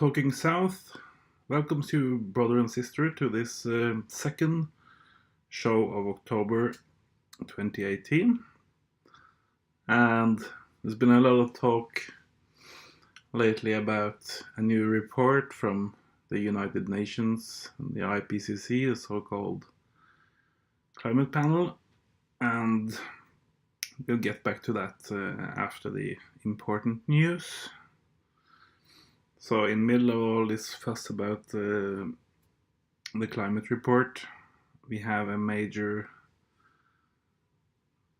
Talking South welcomes you, brother and sister, to this second show of October 2018. And there's been a lot of talk lately about a new report from the United Nations and the IPCC, the so-called climate panel. And we'll get back to that after the important news. So in the middle of all this fuss about the climate report, we have a major,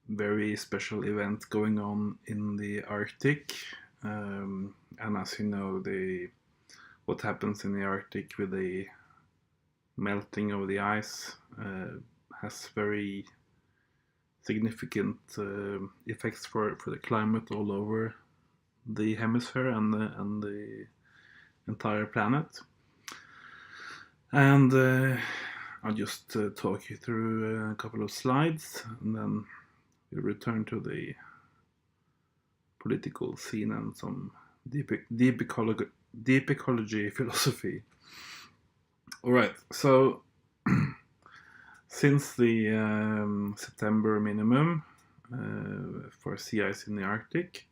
very special event going on in the Arctic. And as you know, what happens in the Arctic with the melting of the ice has very significant effects for the climate all over the hemisphere and the entire planet. And I'll just talk you through a couple of slides, and then we'll return to the political scene and some deep ecology philosophy. All right, so since the September minimum for sea ice in the Arctic,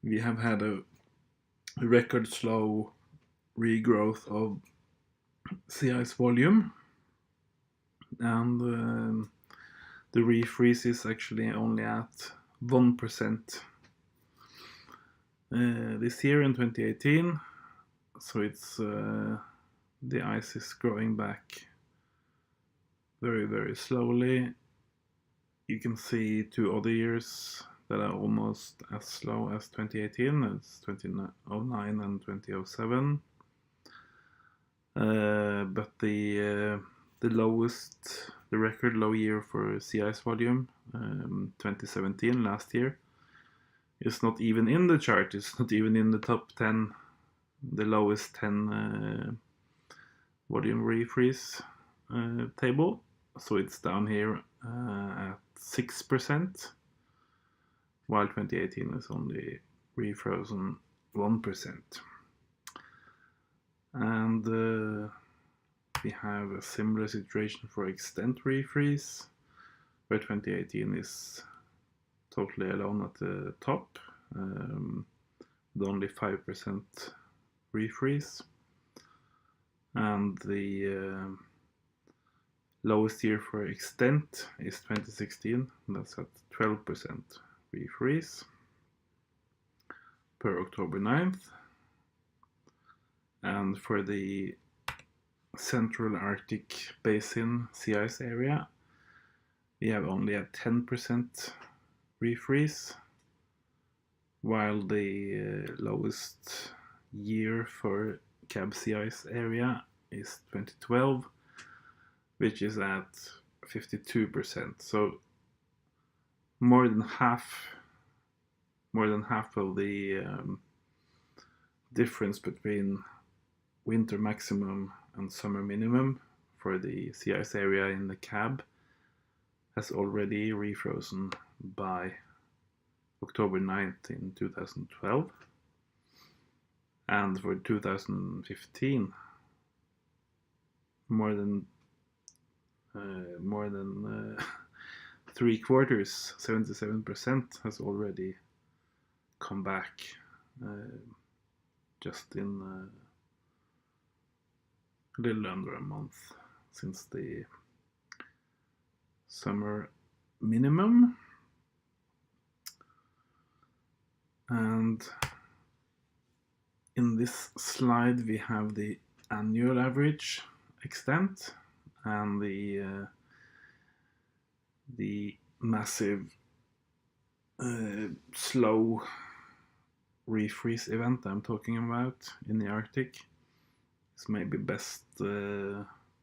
we have had a record slow regrowth of sea ice volume, and the refreeze is actually only at 1% this year in 2018. So it's the ice is growing back very, very slowly. You can see 2 other years that are almost as slow as 2018. It's 2009 and 2007. But the record low year for sea ice volume, 2017, last year, is not even in the chart. It's not even in the top 10, the lowest 10 volume refreeze table. So it's down here at 6%, while 2018 is only refrozen 1%. And we have a similar situation for extent refreeze, where 2018 is totally alone at the top, with only 5% refreeze. And the lowest year for extent is 2016, and that's at 12% refreeze per October 9th. And for the Central Arctic Basin sea ice area, we have only a 10% refreeze, while the lowest year for Cab sea ice area is 2012, which is at 52%. So more than half of the difference between winter maximum and summer minimum for the sea ice area in the Cab has already refrozen by October 9th in 2012. And for 2015, more than 3/4, 77%, has already come back just in a little under a month since the summer minimum. And in this slide we have the annual average extent and the massive slow refreeze event I'm talking about in the Arctic. It's maybe best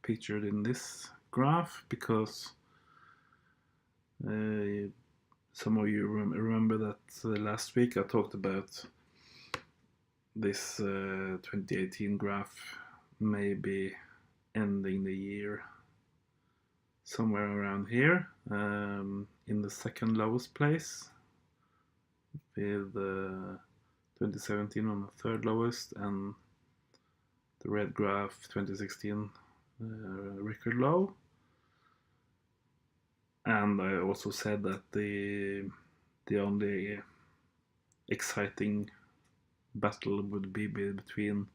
pictured in this graph, because some of you remember that last week I talked about this 2018 graph maybe ending the year somewhere around here, in the second lowest place, with 2017 on the third lowest, and the red graph 2016 record low. And I also said that the only exciting battle would be between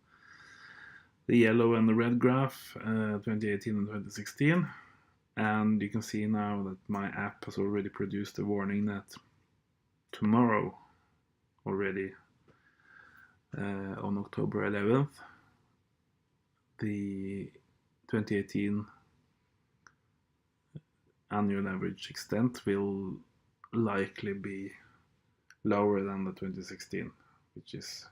the yellow and the red graph, 2018 and 2016. And you can see now that my app has already produced a warning that tomorrow, already on October 11th, the 2018 annual average extent will likely be lower than the 2016, which is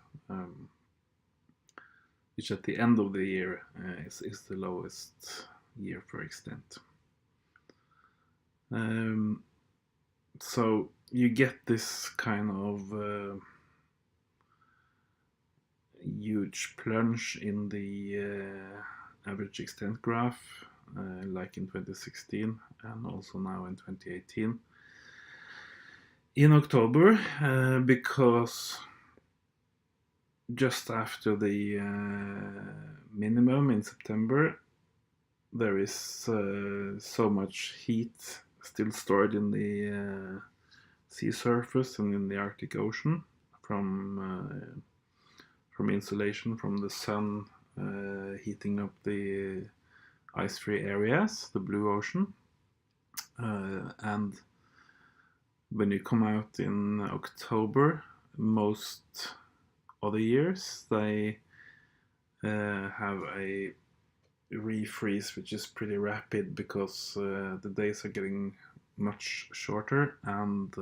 which at the end of the year is the lowest year for extent. So you get this kind of huge plunge in the average extent graph, like in 2016 and also now in 2018 in October, because just after the minimum in September there is so much heat still stored in the sea surface and in the Arctic Ocean from insolation from the sun heating up the ice-free areas, the blue ocean, and when you come out in October, most other years they have a refreeze which is pretty rapid because the days are getting much shorter and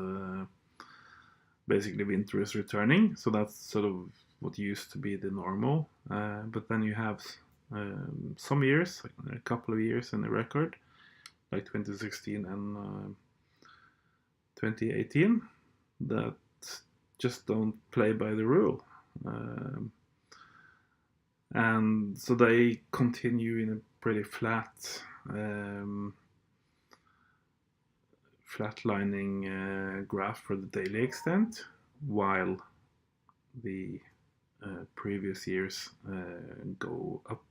basically winter is returning. So that's sort of what used to be the normal, but then you have some years, like a couple of years in the record, like 2016 and 2018, that just don't play by the rule, and so they continue in a pretty flatlining graph for the daily extent, while the previous years go up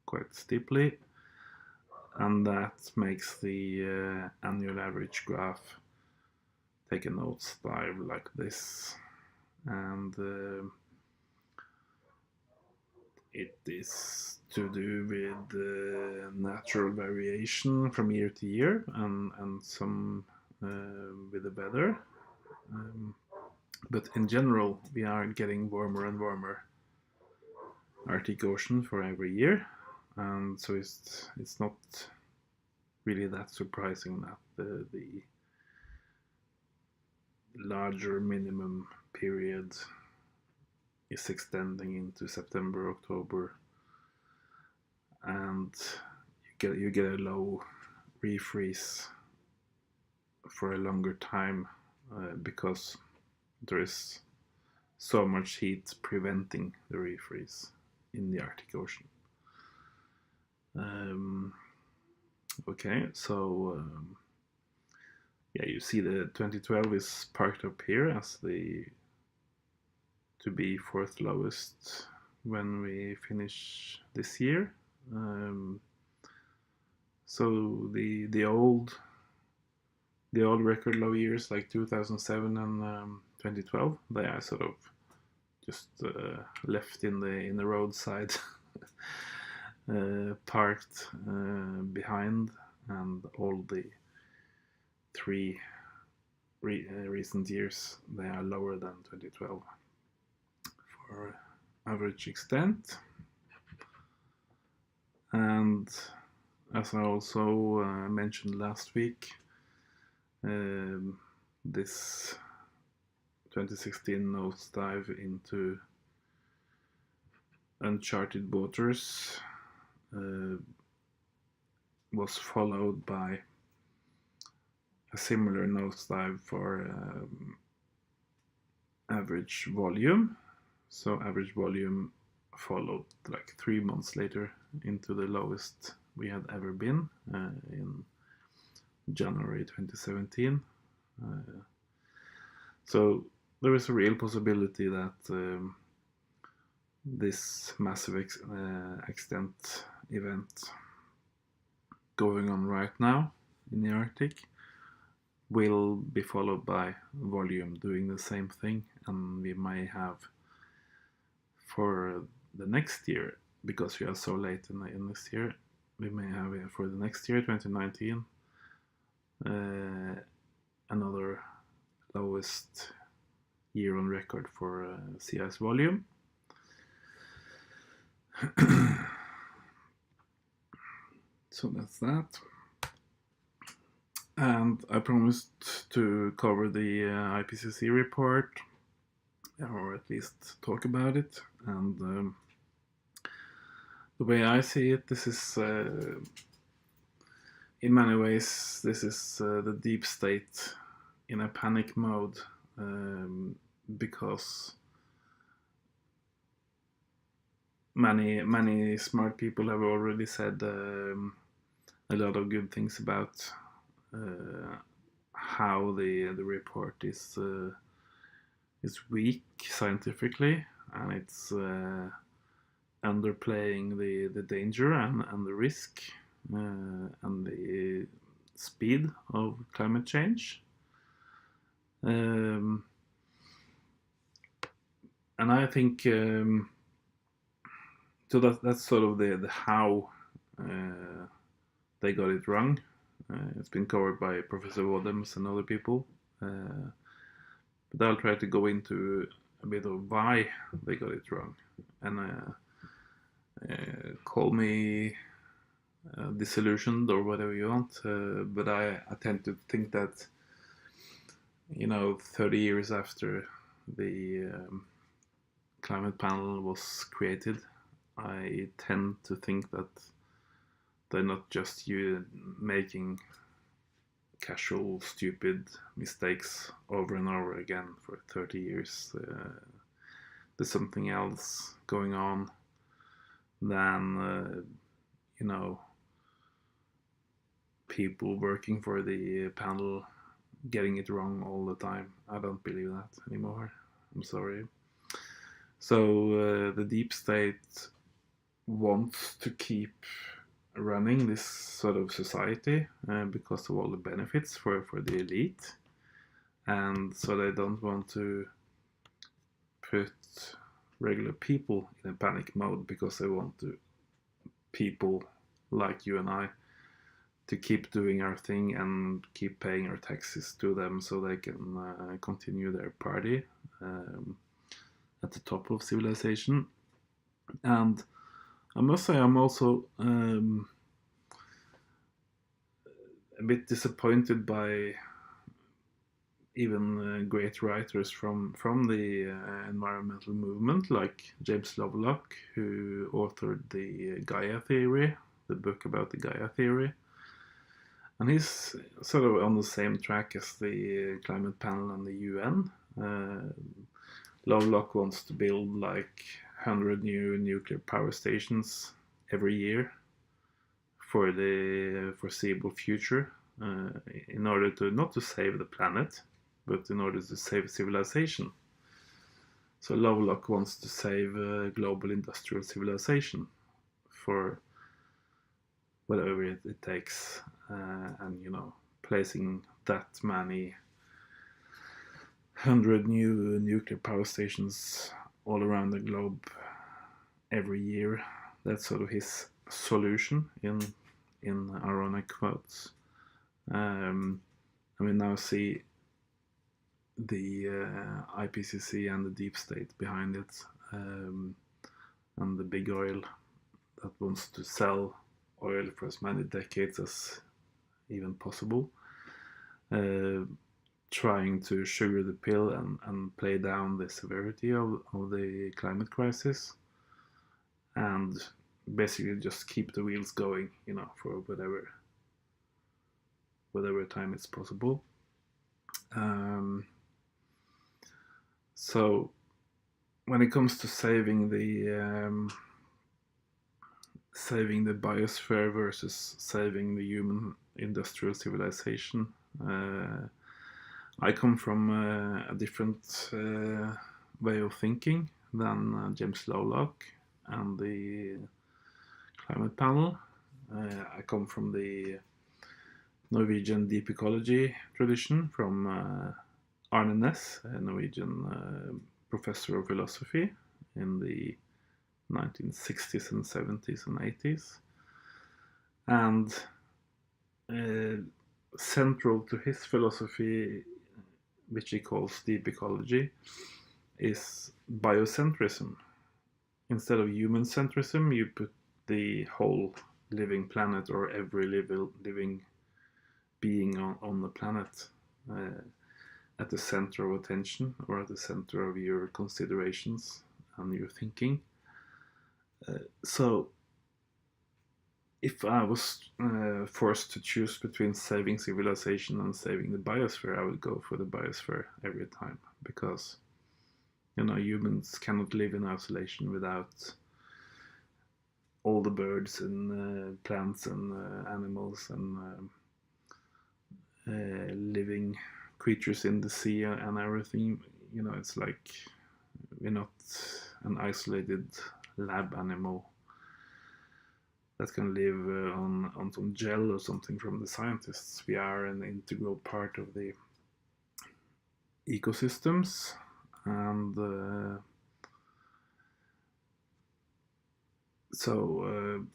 quite steeply, and that makes the annual average graph take a nosedive like this. And it is to do with natural variation from year to year, and some with the weather. But in general, we are getting warmer and warmer Arctic Ocean for every year, and so it's not really that surprising that the larger minimum period is extending into September, October, and you get a low refreeze for a longer time because there is so much heat preventing the refreeze in the Arctic Ocean. Okay, so yeah, you see the 2012 is parked up here as the to be fourth lowest when we finish this year. So the old record low years like 2007 and 2012, they are sort of just left in the roadside, parked behind, and all the three recent years they are lower than 2012 for average extent. And as I also mentioned last week, this 2016 nosedive into uncharted waters was followed by a similar nosedive for average volume. So average volume followed like 3 months later into the lowest we had ever been in January 2017. So there is a real possibility that this massive extent event going on right now in the Arctic will be followed by volume doing the same thing, and we may have for the next year, because we are so late in this year, we may have for the next year, 2019, another lowest year on record for sea ice volume. So that's that. And I promised to cover the IPCC report, or at least talk about it. And the way I see it, this is, in many ways, this is the deep state in a panic mode, because many smart people have already said a lot of good things about how the report is weak scientifically, and it's underplaying the danger and the risk and the speed of climate change. And I think so that's sort of the how they got it wrong. It's been covered by Professor Wadhams and other people, but I'll try to go into a bit of why they got it wrong, and call me disillusioned or whatever you want, but I tend to think that, 30 years after the climate panel was created, I tend to think that they're not just making casual, stupid mistakes over and over again for 30 years. There's something else going on than, people working for the panel getting it wrong all the time. I don't believe that anymore. I'm sorry. So the deep state wants to keep running this sort of society because of all the benefits for the elite, and so they don't want to put regular people in a panic mode, because they want people like you and I to keep doing our thing and keep paying our taxes to them, so they can continue their party at the top of civilization. And I must say, I'm also a bit disappointed by even great writers from the environmental movement, like James Lovelock, who authored the Gaia theory, the book about the Gaia theory. And he's sort of on the same track as the climate panel and the UN. Lovelock wants to build like 100 new nuclear power stations every year for the foreseeable future, in order to not to save the planet, but in order to save civilization. So Lovelock wants to save global industrial civilization for whatever it takes, and placing that many 100 new nuclear power stations all around the globe every year. That's sort of his solution in ironic quotes. And we now see the IPCC and the deep state behind it, and the big oil that wants to sell oil for as many decades as even possible, trying to sugar the pill and play down the severity of the climate crisis, and basically just keep the wheels going, for whatever time it's possible. So when it comes to saving the biosphere versus saving the human industrial civilization, I come from a different way of thinking. than James Lovelock and the climate panel. I come from the Norwegian deep ecology tradition from Arminius, a Norwegian professor of philosophy in the 1960s and 70s and 80s. And central to his philosophy, which he calls deep ecology, is biocentrism. Instead of human centrism, you put the whole living planet or every living being on the planet at the center of attention, or at the center of your considerations and your thinking. So if I was forced to choose between saving civilization and saving the biosphere, I would go for the biosphere every time, because humans cannot live in isolation without all the birds and plants and animals and living creatures in the sea and everything. It's like we're not an isolated lab animal that can live on some gel or something from the scientists. We are an integral part of the ecosystems, and so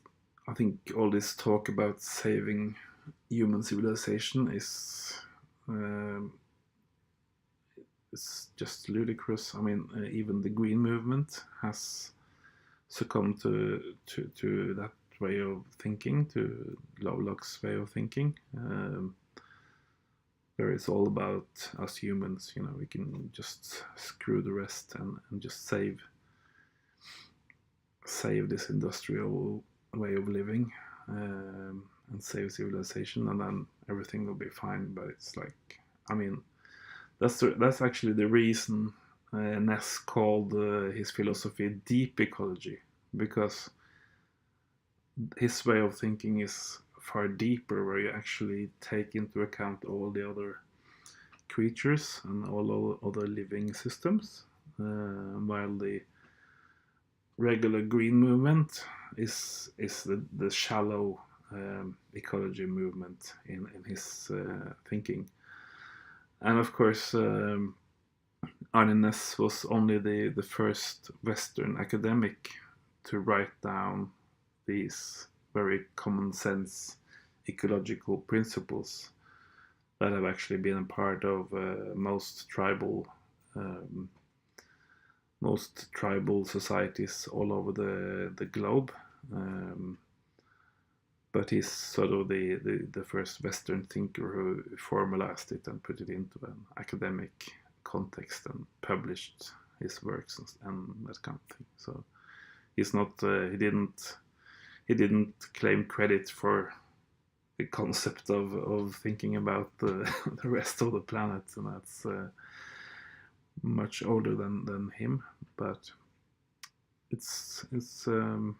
I think all this talk about saving human civilization is just ludicrous. I mean, even the green movement has succumbed to that way of thinking, to Lovelock's way of thinking, where it's all about us humans. We can just screw the rest and just save this industrial way of living, and save civilization, and then everything will be fine. But it's like, I mean, that's actually the reason Ness called his philosophy deep ecology, because his way of thinking is far deeper, where you actually take into account all the other creatures and all other living systems, while the regular green movement is the shallow ecology movement in his thinking. And of course, Arminius was only the first Western academic to write down these very common sense ecological principles that have actually been a part of most tribal societies all over the globe. But he's sort of the first Western thinker who formalized it and put it into an academic context and published his works and that kind of thing. So he's not he didn't claim credit for the concept of thinking about the rest of the planet, and that's much older than him. But it's an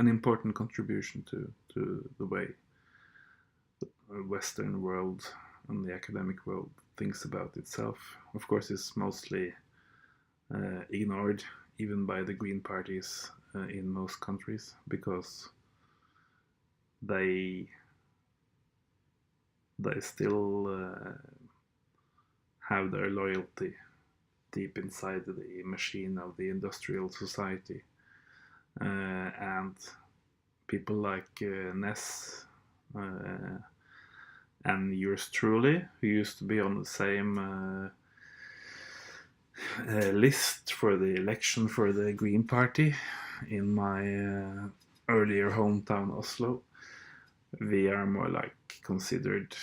important contribution to the way the Western world and the academic world thinks about itself. Of course, it's mostly ignored, even by the Green parties in most countries, because they still have their loyalty deep inside the machine of the industrial society. And people like Ness and yours truly, who used to be on the same list for the election for the Green Party in my earlier hometown Oslo, we are more like considered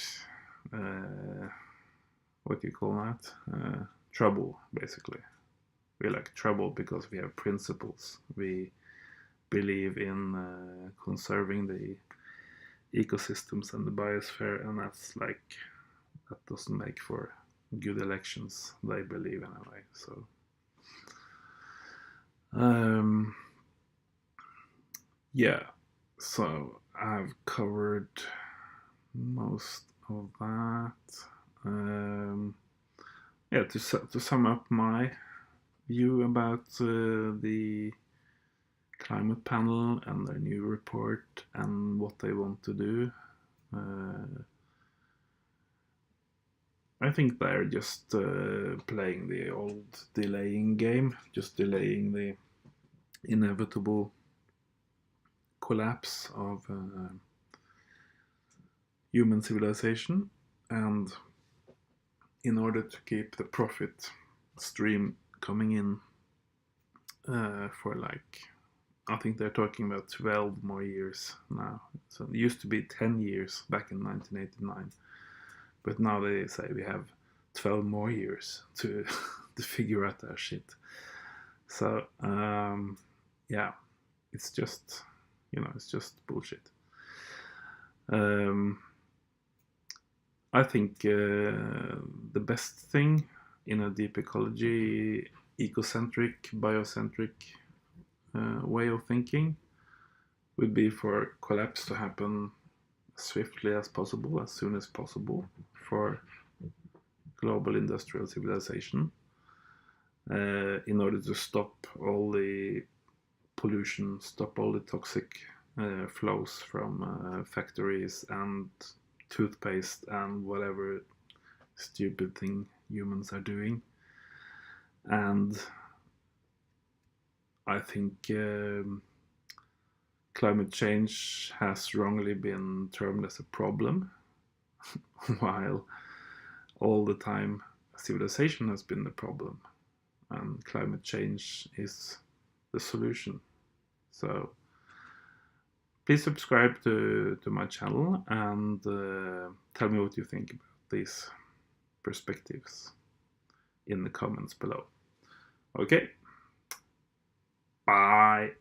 what do you call that? Trouble, basically. We're like trouble because we have principles. We believe in conserving the ecosystems and the biosphere, and that's like, that doesn't make for good elections, they believe, in a way. So yeah, so I've covered most of that. Yeah, to sum up my view about the climate panel and their new report and what they want to do. I think they're just playing the old delaying game, just delaying the inevitable collapse of human civilization, and in order to keep the profit stream coming in for like, I think they're talking about 12 more years now. So it used to be 10 years back in 1989, but now they say we have 12 more years to to figure out our shit. So yeah, it's just, it's just bullshit. I think the best thing in a deep ecology, ecocentric, biocentric way of thinking would be for collapse to happen as swiftly as possible, as soon as possible, for global industrial civilization, in order to stop all the pollution, stop all the toxic flows from factories and toothpaste and whatever stupid thing humans are doing. And I think climate change has wrongly been termed as a problem, while all the time civilization has been the problem, and climate change is the solution. So please subscribe to my channel and tell me what you think about these perspectives in the comments below. Okay, bye.